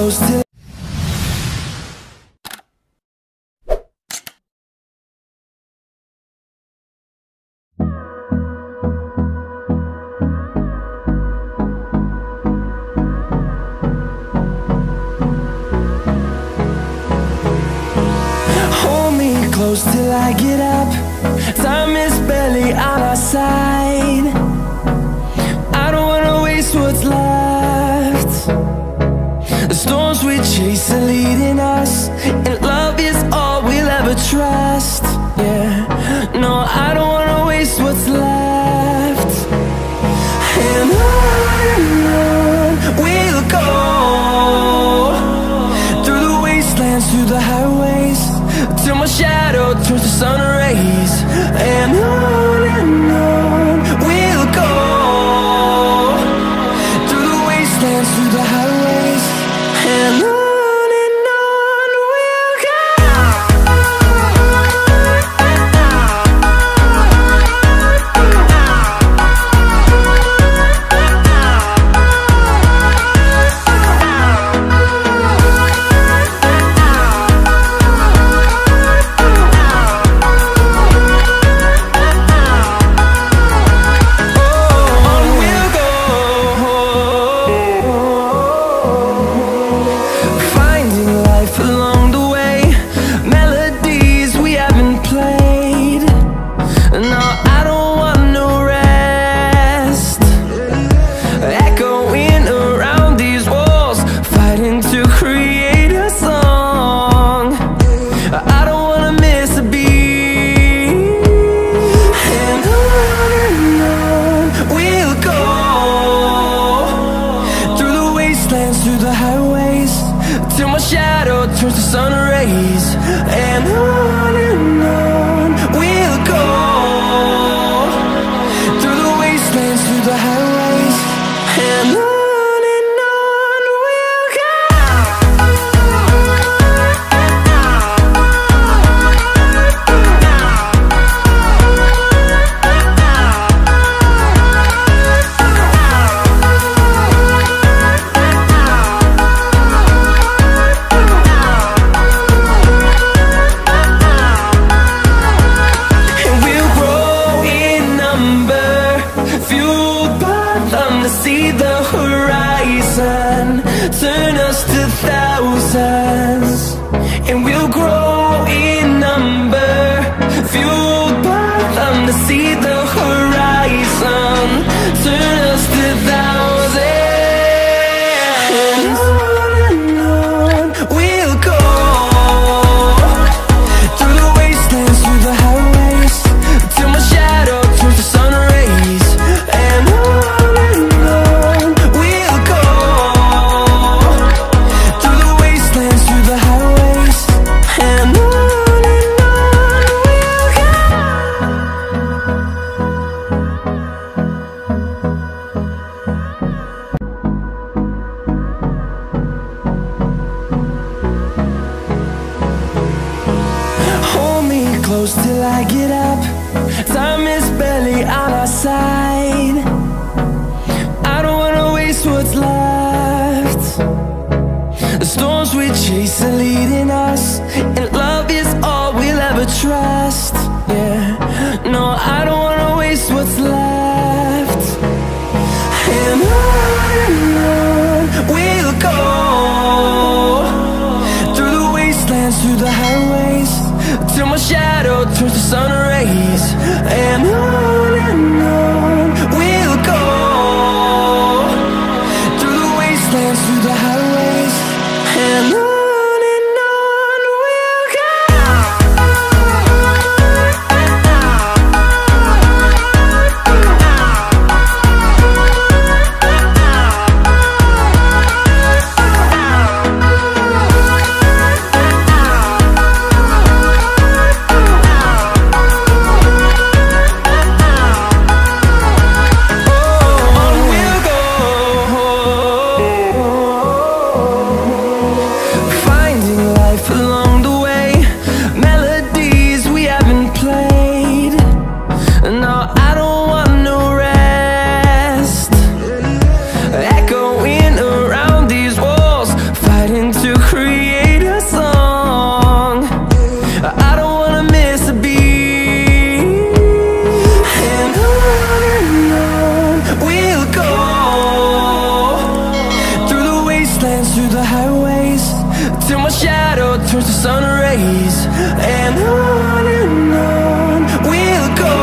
close till close till I get up. Time is barely on our side. I don't wanna waste what's left. The storms we chase are leading us, and love is all we'll ever trust. Yeah, no, I don't wanna waste what's left. And on we'll go, through the wastelands, through the highways, till my shadow turns to sun rays. And on we'll go, through the wastelands, through the highways, and on we'll go. Through the highways, till my shadow turns to sun rays. And on we'll go, through the wastelands, through the highways, and on. See the horizon turn us to thousands, and we'll grow in number, fueled by them. To see the horizon turn us to thousands, and on we'll go, through the wastelands, through the highways, till my shadow turns to sun rays. And close till I get up. Time is barely on our side. I don't wanna waste what's left. The storms we chase are leading us, and love is all we'll ever trust. Yeah, no, I don't wanna waste what's left. And on we'll go, through the wastelands, through the highways, till my shadow turns to sun rays. And on we'll go, through the wastelands, through the highways, and on. sun rays. And on we'll go,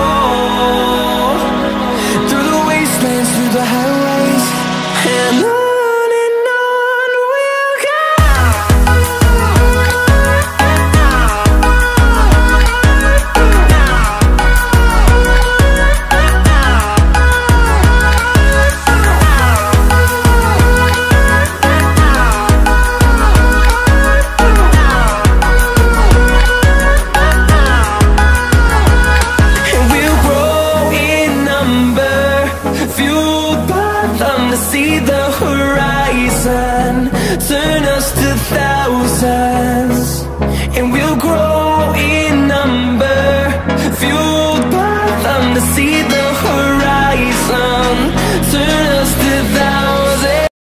through the wastelands, through the highways, and on we'll go. Fueled by them to see the horizon, turn us to thousands.